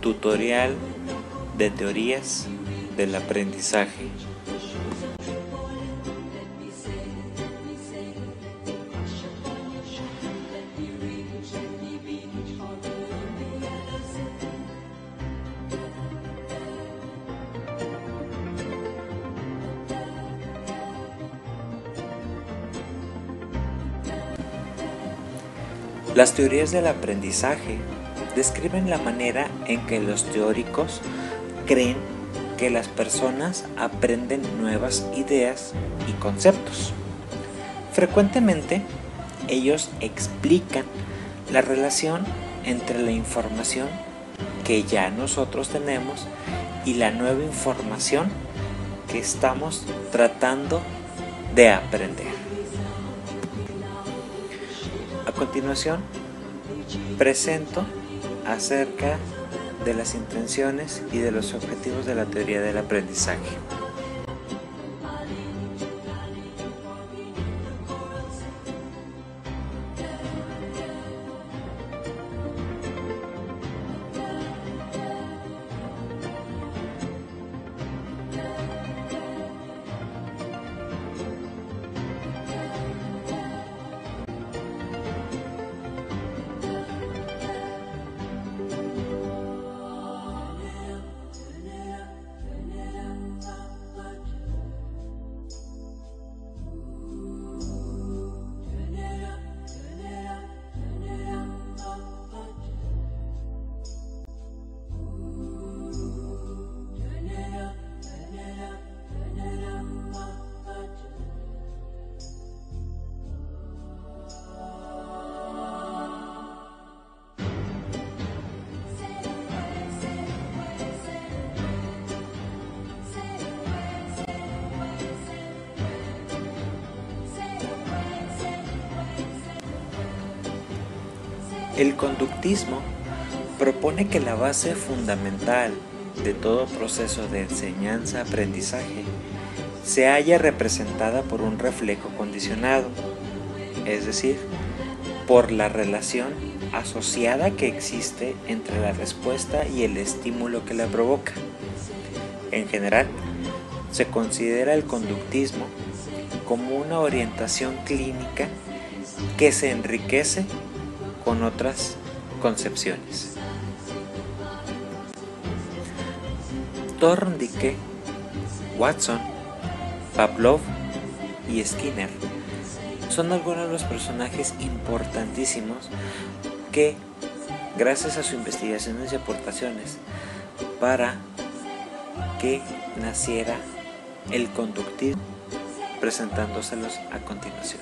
Tutorial de teorías del aprendizaje. Las teorías del aprendizaje describen la manera en que los teóricos creen que las personas aprenden nuevas ideas y conceptos. Frecuentemente, ellos explican la relación entre la información que ya nosotros tenemos y la nueva información que estamos tratando de aprender. A continuación, presento acerca de las intenciones y de los objetivos de la teoría del aprendizaje. El conductismo propone que la base fundamental de todo proceso de enseñanza-aprendizaje se halla representada por un reflejo condicionado, es decir, por la relación asociada que existe entre la respuesta y el estímulo que la provoca. En general, se considera el conductismo como una orientación clínica que se enriquece con otras concepciones. Thorndike, Watson, Pavlov y Skinner son algunos de los personajes importantísimos que, gracias a sus investigaciones y aportaciones, para que naciera el conductismo, presentándoselos a continuación.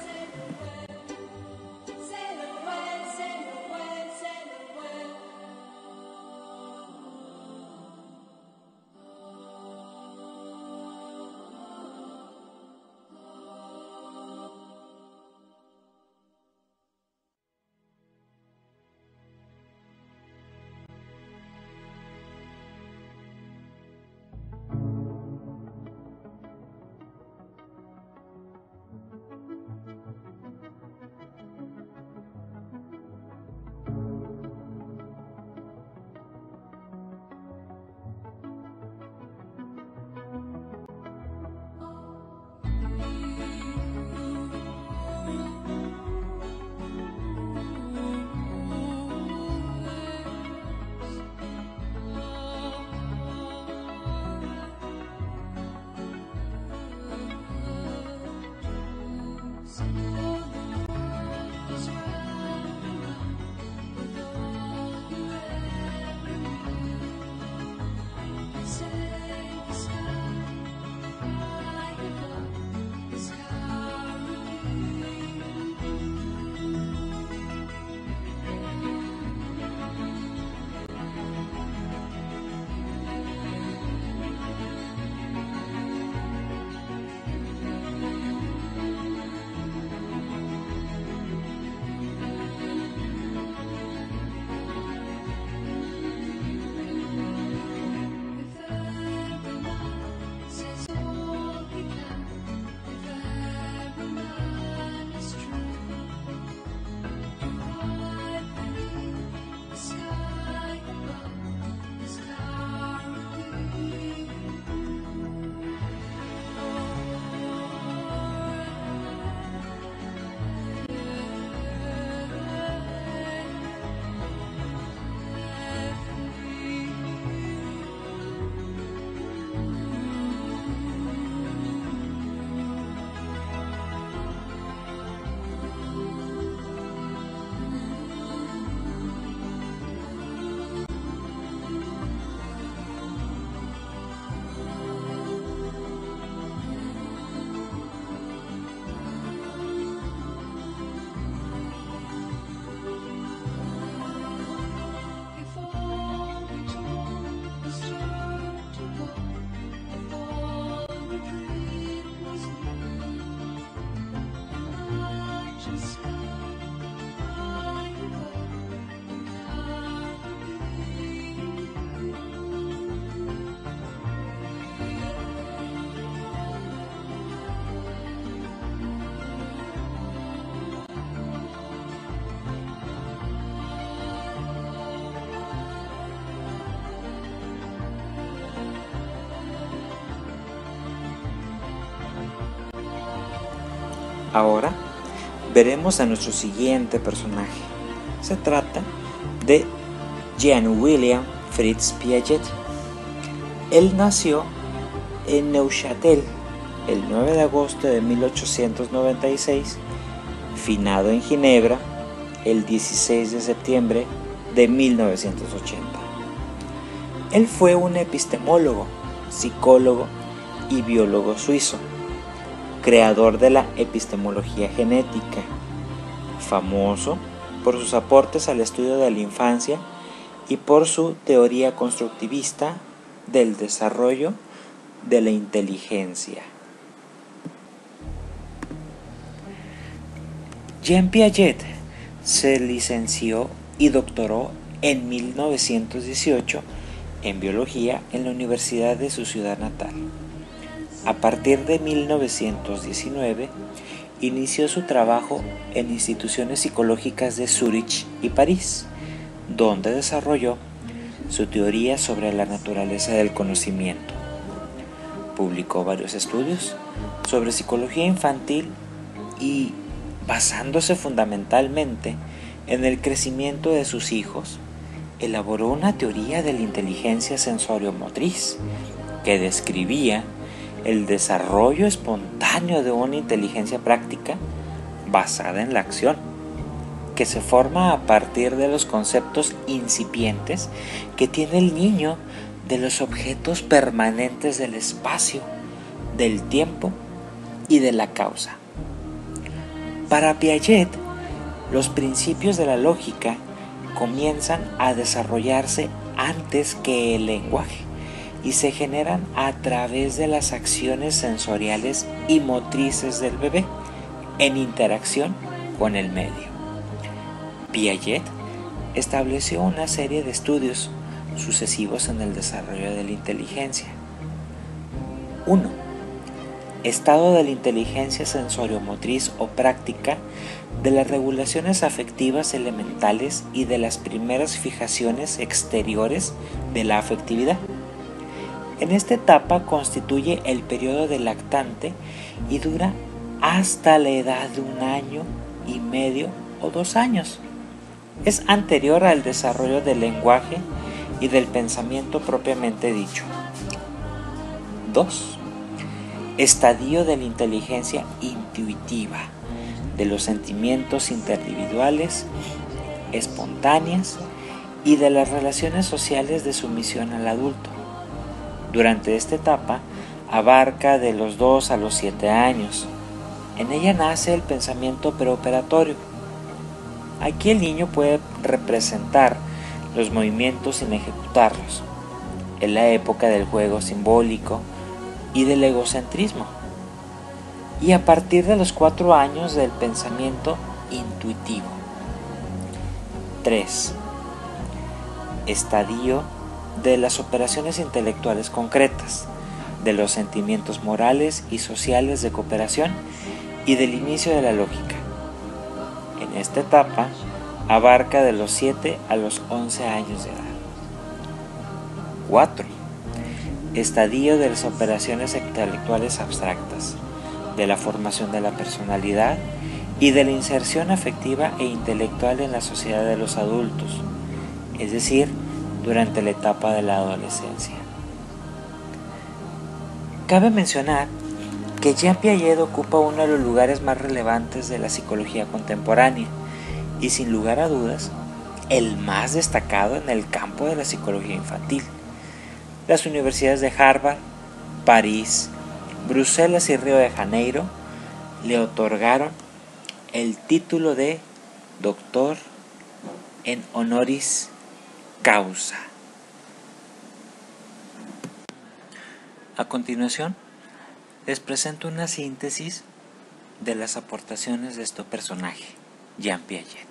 Ahora veremos a nuestro siguiente personaje. Se trata de Jean William Fritz Piaget. Él nació en Neuchâtel el 9 de agosto de 1896, finado en Ginebra el 16 de septiembre de 1980. Él fue un epistemólogo, psicólogo y biólogo suizo, creador de la epistemología genética, famoso por sus aportes al estudio de la infancia y por su teoría constructivista del desarrollo de la inteligencia. Jean Piaget se licenció y doctoró en 1918 en biología en la universidad de su ciudad natal. A partir de 1919, inició su trabajo en instituciones psicológicas de Zúrich y París, donde desarrolló su teoría sobre la naturaleza del conocimiento. Publicó varios estudios sobre psicología infantil y, basándose fundamentalmente en el crecimiento de sus hijos, elaboró una teoría de la inteligencia sensorio-motriz que describía el desarrollo espontáneo de una inteligencia práctica basada en la acción, que se forma a partir de los conceptos incipientes que tiene el niño de los objetos permanentes del espacio, del tiempo y de la causa. Para Piaget, los principios de la lógica comienzan a desarrollarse antes que el lenguaje y se generan a través de las acciones sensoriales y motrices del bebé en interacción con el medio. Piaget estableció una serie de estudios sucesivos en el desarrollo de la inteligencia. 1. Estado de la inteligencia sensorio-motriz o práctica, de las regulaciones afectivas elementales y de las primeras fijaciones exteriores de la afectividad. En esta etapa constituye el periodo del lactante y dura hasta la edad de 1 año y medio o 2 años. Es anterior al desarrollo del lenguaje y del pensamiento propiamente dicho. 2. Estadio de la inteligencia intuitiva, de los sentimientos interindividuales, espontáneas y de las relaciones sociales de sumisión al adulto. Durante esta etapa abarca de los 2 a los 7 años. En ella nace el pensamiento preoperatorio. Aquí el niño puede representar los movimientos sin ejecutarlos. Es la época del juego simbólico y del egocentrismo. Y a partir de los 4 años del pensamiento intuitivo. 3. Estadio de las operaciones intelectuales concretas, de los sentimientos morales y sociales de cooperación y del inicio de la lógica. En esta etapa abarca de los 7 a los 11 años de edad. 4. Estadio de las operaciones intelectuales abstractas, de la formación de la personalidad y de la inserción afectiva e intelectual en la sociedad de los adultos, es decir, durante la etapa de la adolescencia. Cabe mencionar que Jean Piaget ocupa uno de los lugares más relevantes de la psicología contemporánea y, sin lugar a dudas, el más destacado en el campo de la psicología infantil. Las universidades de Harvard, París, Bruselas y Río de Janeiro le otorgaron el título de doctor en honoris causa. A continuación, les presento una síntesis de las aportaciones de este personaje, Jean Piaget.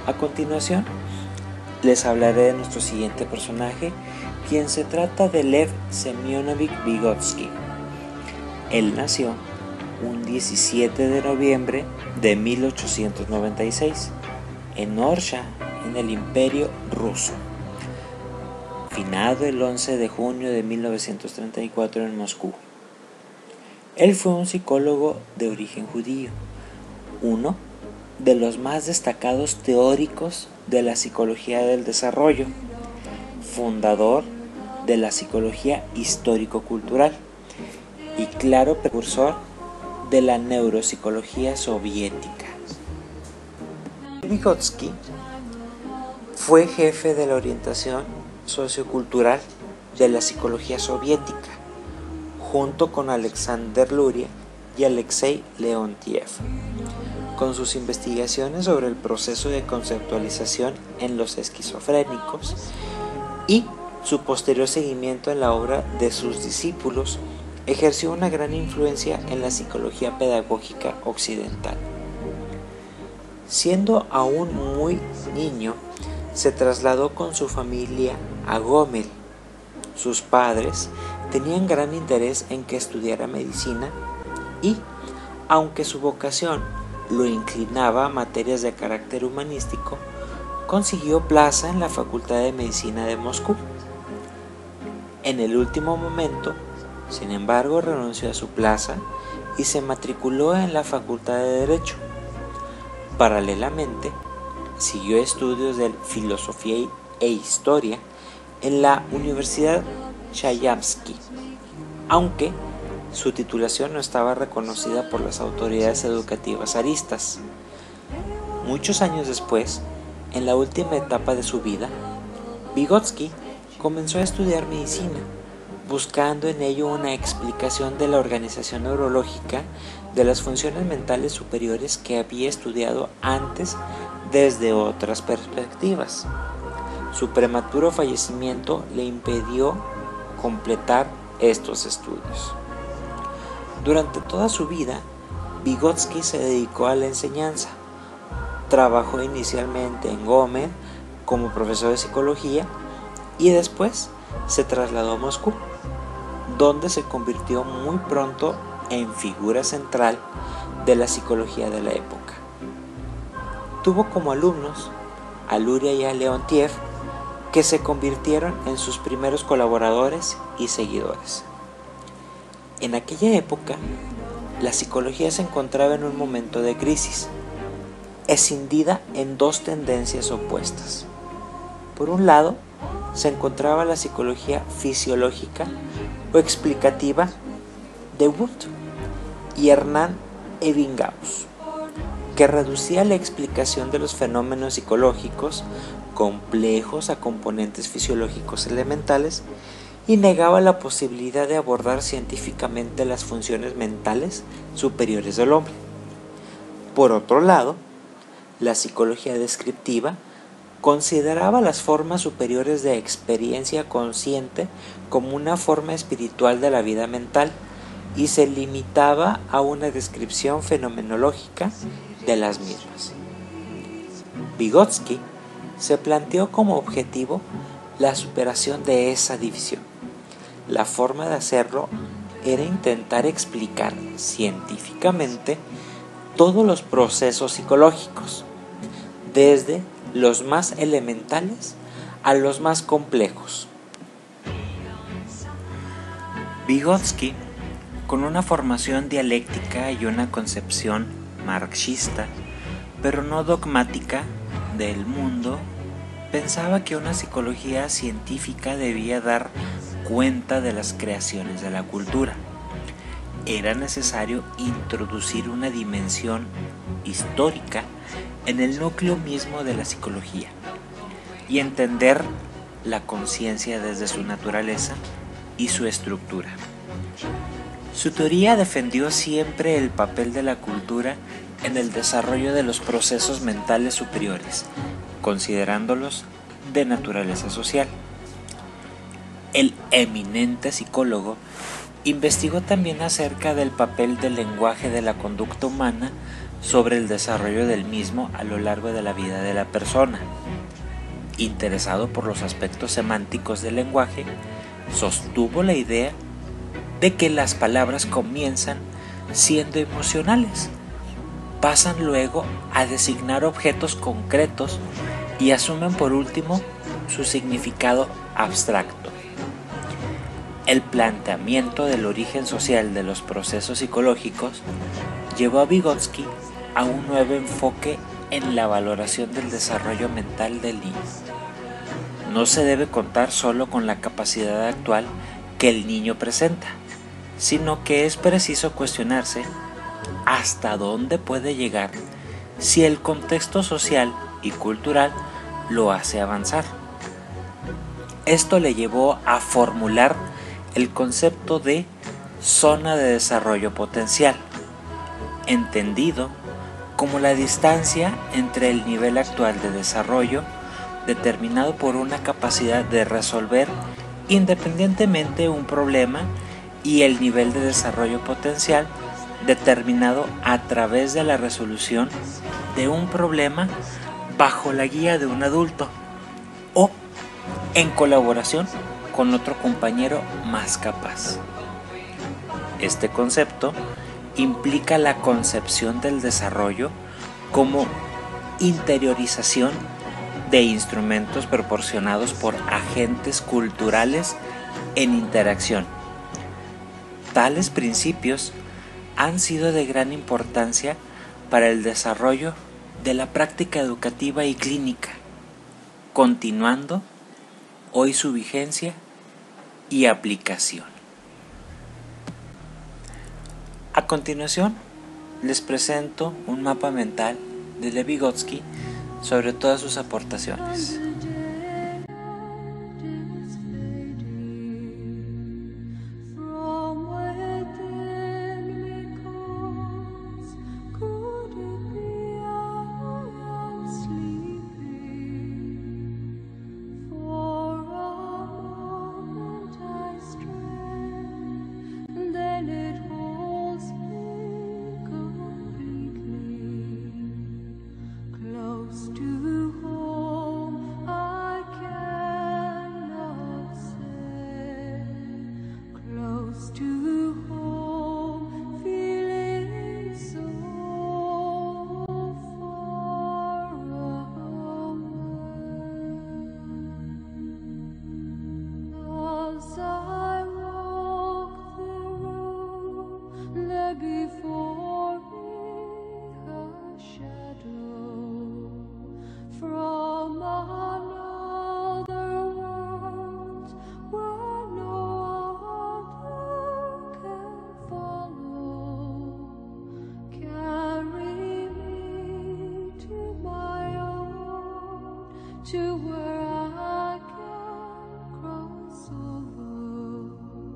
A continuación, les hablaré de nuestro siguiente personaje, quien se trata de Lev Semyonovich Vygotsky. Él nació un 17 de noviembre de 1896 en Orsha, en el Imperio Ruso, finado el 11 de junio de 1934 en Moscú. Él fue un psicólogo de origen judío, uno de los más destacados teóricos de la psicología del desarrollo, fundador de la psicología histórico-cultural y claro precursor de la neuropsicología soviética. Vygotsky fue jefe de la orientación sociocultural de la psicología soviética, junto con Alexander Luria y Alexei Leontiev, con sus investigaciones sobre el proceso de conceptualización en los esquizofrénicos y su posterior seguimiento en la obra de sus discípulos, ejerció una gran influencia en la psicología pedagógica occidental. Siendo aún muy niño, se trasladó con su familia a Gómel. Sus padres tenían gran interés en que estudiara medicina y, aunque su vocación lo inclinaba a materias de carácter humanístico, consiguió plaza en la Facultad de Medicina de Moscú. En el último momento, sin embargo, renunció a su plaza y se matriculó en la Facultad de Derecho. Paralelamente, siguió estudios de filosofía e historia en la Universidad Chayamsky, aunque su titulación no estaba reconocida por las autoridades educativas zaristas. Muchos años después, en la última etapa de su vida, Vygotsky comenzó a estudiar medicina, buscando en ello una explicación de la organización neurológica de las funciones mentales superiores que había estudiado antes desde otras perspectivas. Su prematuro fallecimiento le impidió completar estos estudios. Durante toda su vida, Vygotsky se dedicó a la enseñanza. Trabajó inicialmente en Gómel como profesor de psicología y después se trasladó a Moscú, donde se convirtió muy pronto en figura central de la psicología de la época. Tuvo como alumnos a Luria y a Leontiev, que se convirtieron en sus primeros colaboradores y seguidores. En aquella época, la psicología se encontraba en un momento de crisis, escindida en dos tendencias opuestas. Por un lado, se encontraba la psicología fisiológica o explicativa de Wundt y Hernán Ebbinghaus, que reducía la explicación de los fenómenos psicológicos complejos a componentes fisiológicos elementales y negaba la posibilidad de abordar científicamente las funciones mentales superiores del hombre. Por otro lado, la psicología descriptiva consideraba las formas superiores de experiencia consciente como una forma espiritual de la vida mental y se limitaba a una descripción fenomenológica de las mismas. Vygotsky se planteó como objetivo la superación de esa división. La forma de hacerlo era intentar explicar científicamente todos los procesos psicológicos, desde los más elementales a los más complejos. Vygotsky, con una formación dialéctica y una concepción marxista, pero no dogmática, del mundo, pensaba que una psicología científica debía dar cuenta de las creaciones de la cultura. Era necesario introducir una dimensión histórica en el núcleo mismo de la psicología y entender la conciencia desde su naturaleza y su estructura. Su teoría defendió siempre el papel de la cultura en el desarrollo de los procesos mentales superiores, considerándolos de naturaleza social. El eminente psicólogo investigó también acerca del papel del lenguaje de la conducta humana sobre el desarrollo del mismo a lo largo de la vida de la persona. Interesado por los aspectos semánticos del lenguaje, sostuvo la idea de que las palabras comienzan siendo emocionales, pasan luego a designar objetos concretos y asumen por último su significado abstracto. El planteamiento del origen social de los procesos psicológicos llevó a Vygotsky a un nuevo enfoque en la valoración del desarrollo mental del niño. No se debe contar solo con la capacidad actual que el niño presenta, sino que es preciso cuestionarse hasta dónde puede llegar si el contexto social y cultural lo hace avanzar. Esto le llevó a formular el concepto de zona de desarrollo potencial, entendido como la distancia entre el nivel actual de desarrollo determinado por una capacidad de resolver independientemente un problema y el nivel de desarrollo potencial determinado a través de la resolución de un problema bajo la guía de un adulto o en colaboración con otro compañero más capaz. Este concepto implica la concepción del desarrollo como interiorización de instrumentos proporcionados por agentes culturales en interacción. Tales principios han sido de gran importancia para el desarrollo de la práctica educativa y clínica, continuando hoy su vigencia y aplicación. A continuación, les presento un mapa mental de Lev Vygotsky sobre todas sus aportaciones. To where I can cross over,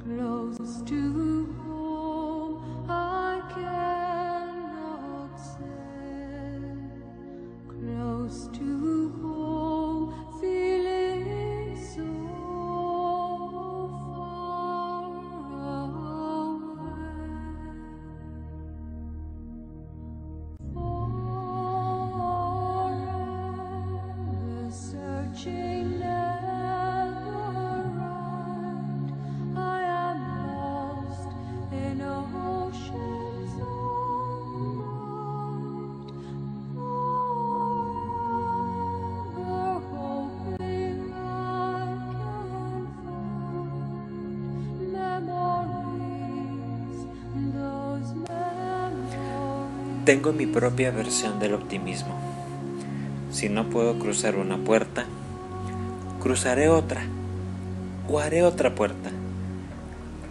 close to home I cannot say, close to home feeling so far away. Searching never right, I am lost in oceans of night, forever hoping I can find memories, those memories. Tengo mi propia versión del optimismo. Si no puedo cruzar una puerta, cruzaré otra o haré otra puerta.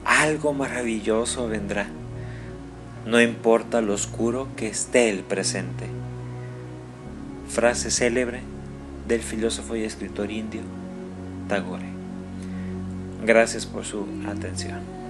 Algo maravilloso vendrá. No importa lo oscuro que esté el presente. Frase célebre del filósofo y escritor indio Tagore. Gracias por su atención.